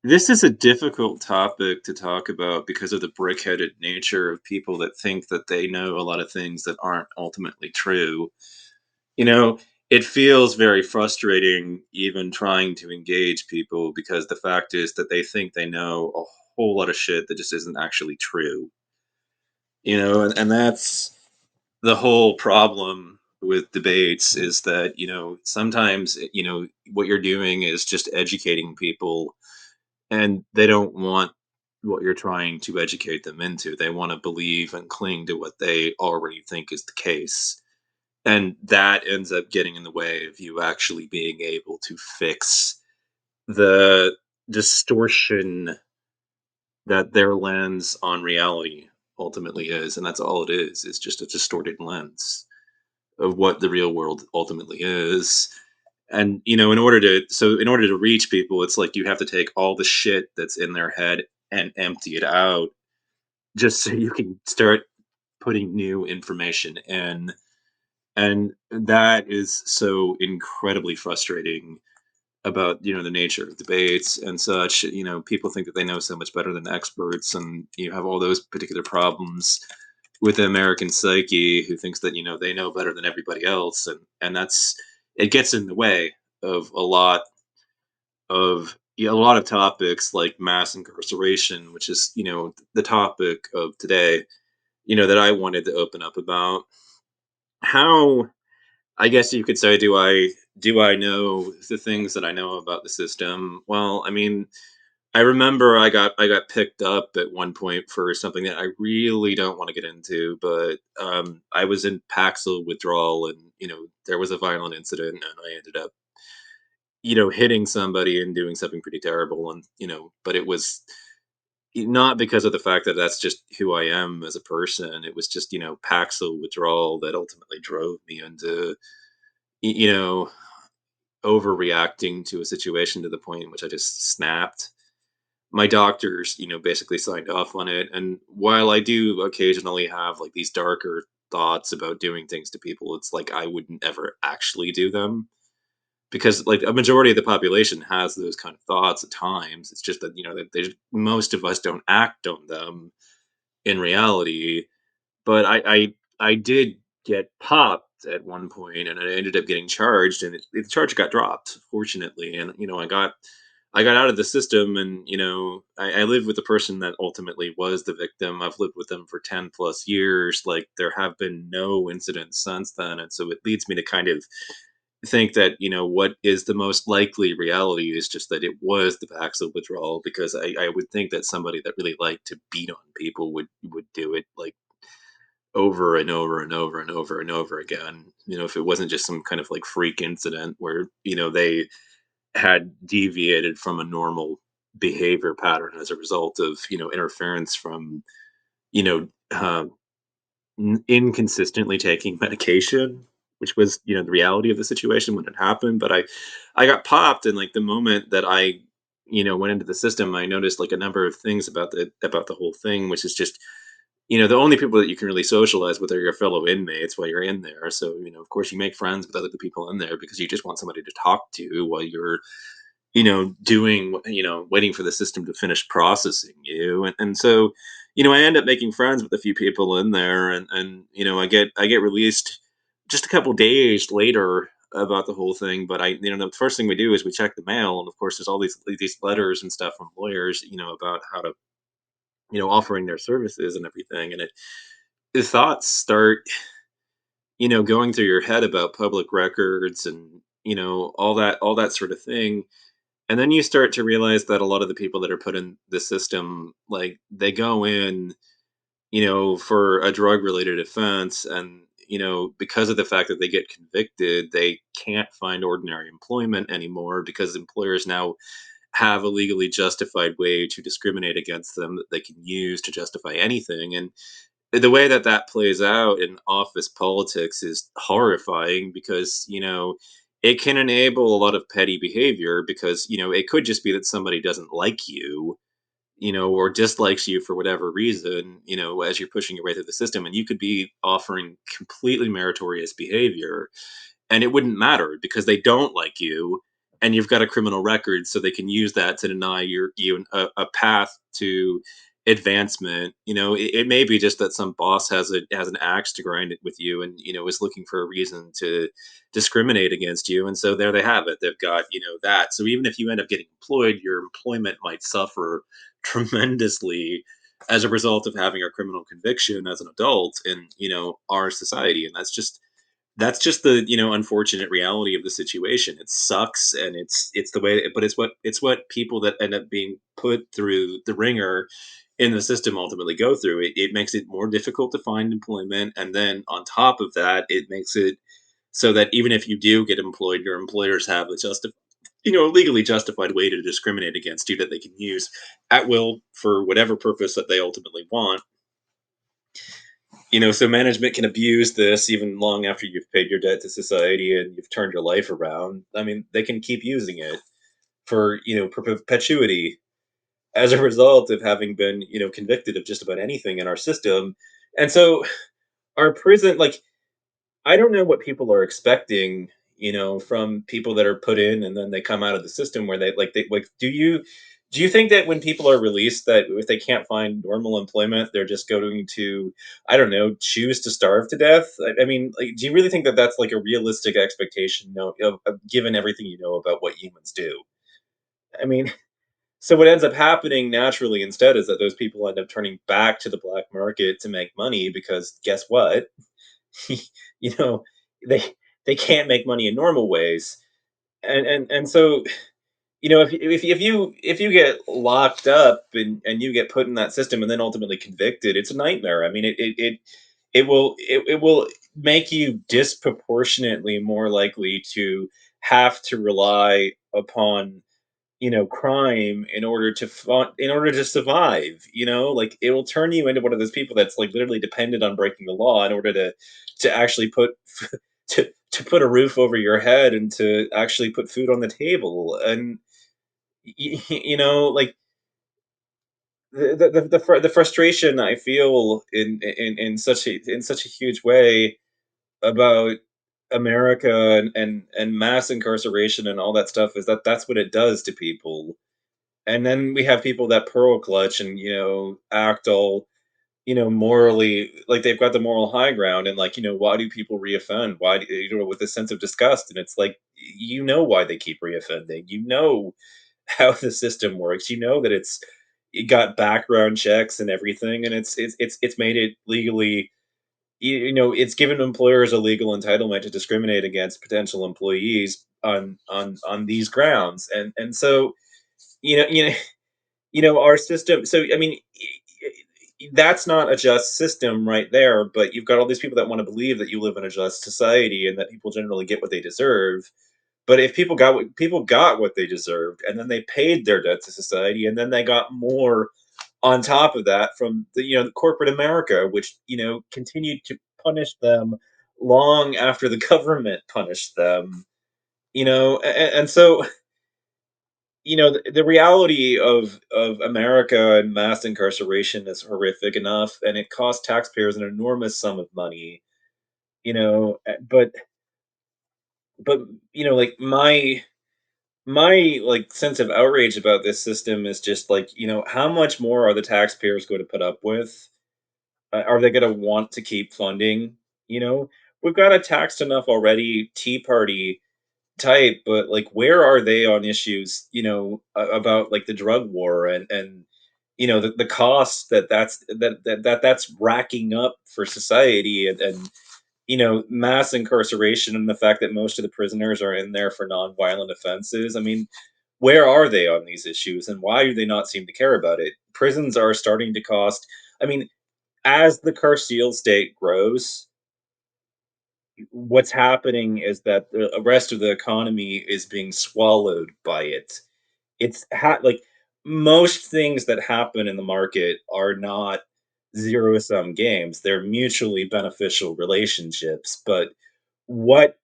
This is a difficult topic to talk about because of the brick-headed nature of people that think that they know a lot of things that aren't ultimately true. You know, it feels very frustrating even trying to engage people because the fact is that they think they know a whole lot of shit that just isn't actually true. And that's the whole problem with debates is that, sometimes, what you're doing is just educating people and they don't want what you're trying to educate them into. They want to believe and cling to what they already think is the case. And that ends up getting in the way of you actually being able to fix the distortion that their lens on reality ultimately is. And that's all it is just a distorted lens of what the real world ultimately is. And in order to reach people, it's like you have to take all the shit that's in their head and empty it out just so you can start putting new information in. And that is so incredibly frustrating about, the nature of debates and such. People think that they know so much better than experts, and you have all those particular problems with the American psyche who thinks that, they know better than everybody else. And that's it gets in the way of a lot of topics like mass incarceration, which is, the topic of today, that I wanted to open up about. How, I guess you could say, do I know the things that I know about the system? Well, I mean, I remember I got picked up at one point for something that I really don't want to get into, but I was in Paxil withdrawal, and there was a violent incident, and I ended up hitting somebody and doing something pretty terrible, and but it was not because of the fact that that's just who I am as a person. It was just Paxil withdrawal that ultimately drove me into y- you know overreacting to a situation to the point in which I just snapped. My doctors, basically signed off on it. And while I do occasionally have like these darker thoughts about doing things to people, it's like I wouldn't ever actually do them because like a majority of the population has those kind of thoughts at times. It's just that that most of us don't act on them in reality. But I did get popped at one point, and I ended up getting charged, and the charge got dropped, fortunately. And I got out of the system, and I lived with the person that ultimately was the victim. I've lived with them for 10 plus years. Like there have been no incidents since then, and so it leads me to kind of think that what is the most likely reality is just that it was the Paxil withdrawal, because I would think that somebody that really liked to beat on people would do it like over and over and over and over and over again. If it wasn't just some kind of like freak incident where they had deviated from a normal behavior pattern as a result of interference from you know inconsistently taking medication, which was the reality of the situation when it happened. But I got popped, and like the moment that I went into the system, I noticed like a number of things about the whole thing, which is just the only people that you can really socialize with are your fellow inmates while you're in there. So of course you make friends with other people in there because you just want somebody to talk to while you're doing, waiting for the system to finish processing you. And so, I end up making friends with a few people in there, and I get released just a couple days later about the whole thing. But the first thing we do is we check the mail, and of course, there's all these letters and stuff from lawyers, about how to, offering their services and everything. And the thoughts start, going through your head about public records and, all that sort of thing. And then you start to realize that a lot of the people that are put in the system, like they go in, for a drug related offense. And, because of the fact that they get convicted, they can't find ordinary employment anymore because employers now have a legally justified way to discriminate against them that they can use to justify anything. And the way that that plays out in office politics is horrifying because it can enable a lot of petty behavior, because it could just be that somebody doesn't like you, or dislikes you for whatever reason, as you're pushing your way through the system, and you could be offering completely meritorious behavior and it wouldn't matter because they don't like you, and you've got a criminal record, so they can use that to deny you a path to advancement. It may be just that some boss has an axe to grind it with you, and is looking for a reason to discriminate against you, and so there they have it. They've got that. So even if you end up getting employed, your employment might suffer tremendously as a result of having a criminal conviction as an adult in our society, and that's just the unfortunate reality of the situation. It sucks, and it's the way, but it's what people that end up being put through the ringer in the system ultimately go through. It makes it more difficult to find employment, and then on top of that, it makes it so that even if you do get employed, your employers have a legally justified way to discriminate against you that they can use at will for whatever purpose that they ultimately want. So management can abuse this even long after you've paid your debt to society and you've turned your life around. I mean, they can keep using it for perpetuity as a result of having been convicted of just about anything in our system. And so our prison, like, I don't know what people are expecting, from people that are put in and then they come out of the system where they do you think that when people are released that if they can't find normal employment, they're just going to, I don't know, choose to starve to death? I mean, like, do you really think that that's like a realistic expectation, given everything you know about what humans do? I mean, so what ends up happening naturally instead is that those people end up turning back to the black market to make money because guess what? you know they they can't make money in normal ways, and so if you get locked up and you get put in that system and then ultimately convicted, it's a nightmare. I mean, it will make you disproportionately more likely to have to rely upon crime in order to survive. Like, it will turn you into one of those people that's like literally dependent on breaking the law in order to actually put to put a roof over your head and to actually put food on the table. And like, the frustration I feel in such a huge way about America and mass incarceration and all that stuff is that that's what it does to people. And then we have people that pearl clutch and act all morally like they've got the moral high ground, and like, why do people reoffend? Why do with a sense of disgust? And it's like, why they keep reoffending. How the system works. That it got background checks and everything, and it's made it legally. It's given employers a legal entitlement to discriminate against potential employees on these grounds, and so you know you know our system. So I mean, that's not a just system right there. But you've got all these people that want to believe that you live in a just society and that people generally get what they deserve. But if people got what they deserved, and then they paid their debt to society, and then they got more on top of that from the corporate America, which continued to punish them long after the government punished them. And so the reality of America and mass incarceration is horrific enough, and it costs taxpayers an enormous sum of money. But like, my like sense of outrage about this system is just like, how much more are the taxpayers going to put up with? Are they going to want to keep funding? You know, we've got a taxed enough already Tea Party type, but like, where are they on issues, about like the drug war and the costs that's racking up for society, and mass incarceration, and the fact that most of the prisoners are in there for nonviolent offenses. I mean, where are they on these issues, and why do they not seem to care about it? Prisons are starting to cost. I mean, as the Carceal state grows, what's happening is that the rest of the economy is being swallowed by it. Like, most things that happen in the market are not zero sum games. They're mutually beneficial relationships. But what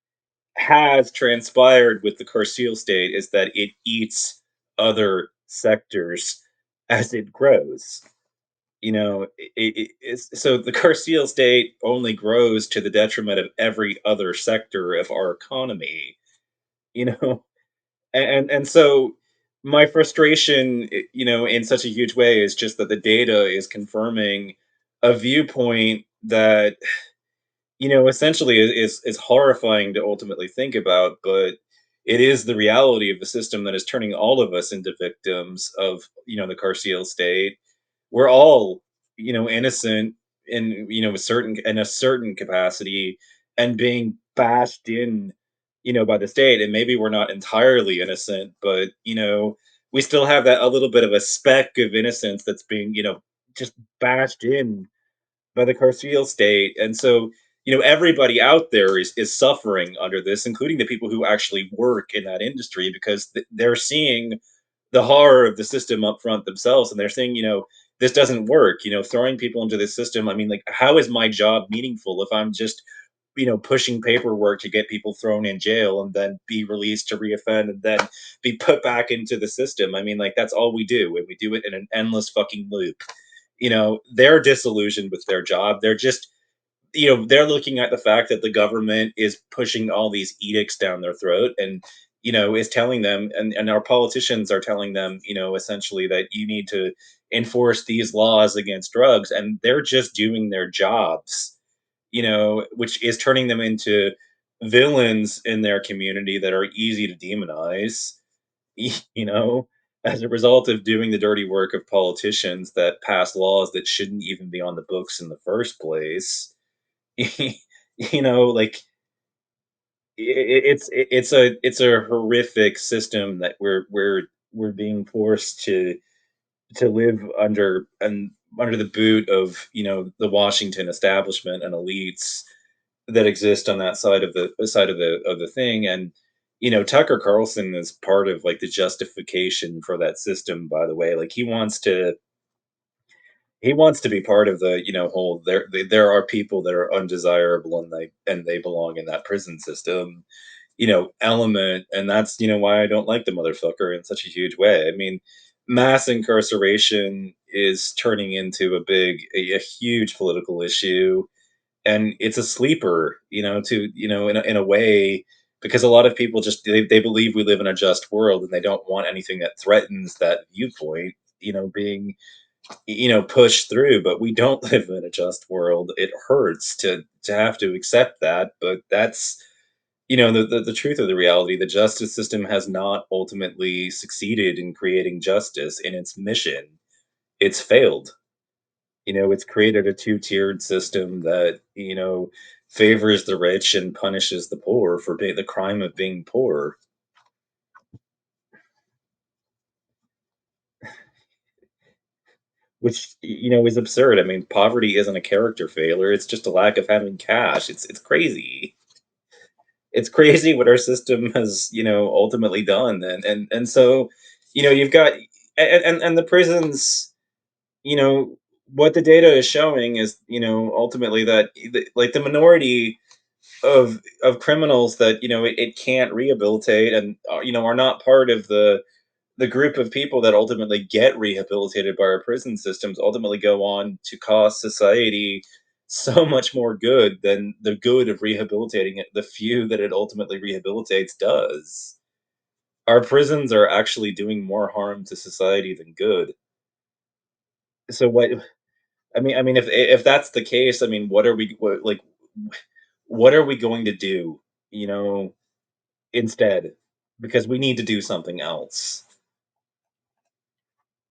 has transpired with the Carceal state is that it eats other sectors as it grows. So the Carceal state only grows to the detriment of every other sector of our economy. You know, And so my frustration, in such a huge way is just that the data is confirming a viewpoint that, essentially is horrifying to ultimately think about, but it is the reality of the system that is turning all of us into victims of, the carceral state. We're all, innocent in a certain capacity and being bashed in, by the state. And maybe we're not entirely innocent, but we still have that a little bit of a speck of innocence that's being, just bashed in by the carceral state. And so, everybody out there is suffering under this, including the people who actually work in that industry, because they're seeing the horror of the system up front themselves, and they're saying, this doesn't work. Throwing people into this system. I mean, like, how is my job meaningful if I'm just, pushing paperwork to get people thrown in jail and then be released to reoffend and then be put back into the system? I mean, like, that's all we do, and we do it in an endless fucking loop. They're disillusioned with their job. They're just, they're looking at the fact that the government is pushing all these edicts down their throat and, is telling them, and our politicians are telling them, essentially that you need to enforce these laws against drugs. And they're just doing their jobs, which is turning them into villains in their community that are easy to demonize. you know, as a result of doing the dirty work of politicians that pass laws that shouldn't even be on the books in the first place. Like, it's a horrific system that we're being forced to live under, and under the boot of, the Washington establishment and elites that exist on that side of the thing. And Tucker Carlson is part of, like, the justification for that system, by the way. Like, he wants to be part of the, whole, there are people that are undesirable, and they belong in that prison system, element. And that's, why I don't like the motherfucker in such a huge way. I mean, mass incarceration is turning into a huge political issue, and it's a sleeper, in a way, because a lot of people just, they believe we live in a just world, and they don't want anything that threatens that viewpoint, being, pushed through. But we don't live in a just world. It hurts to have to accept that, but that's, the truth of the reality. The justice system has not ultimately succeeded in creating justice in its mission. It's failed. It's created a two-tiered system that, favors the rich and punishes the poor for the crime of being poor, which, is absurd. I mean, poverty isn't a character failure; it's just a lack of having cash. It's crazy. It's crazy what our system has, ultimately done. And so, you've got, and the prisons, you know, what the data is showing is, ultimately that, like, the minority of criminals that, it can't rehabilitate, and are not part of the group of people that ultimately get rehabilitated by our prison systems, ultimately go on to cost society so much more good than the good of rehabilitating it, the few that it ultimately rehabilitates does. Our prisons are actually doing more harm to society than good. So I mean, if that's the case, I mean, what are we going to do, you know, instead? Because we need to do something else.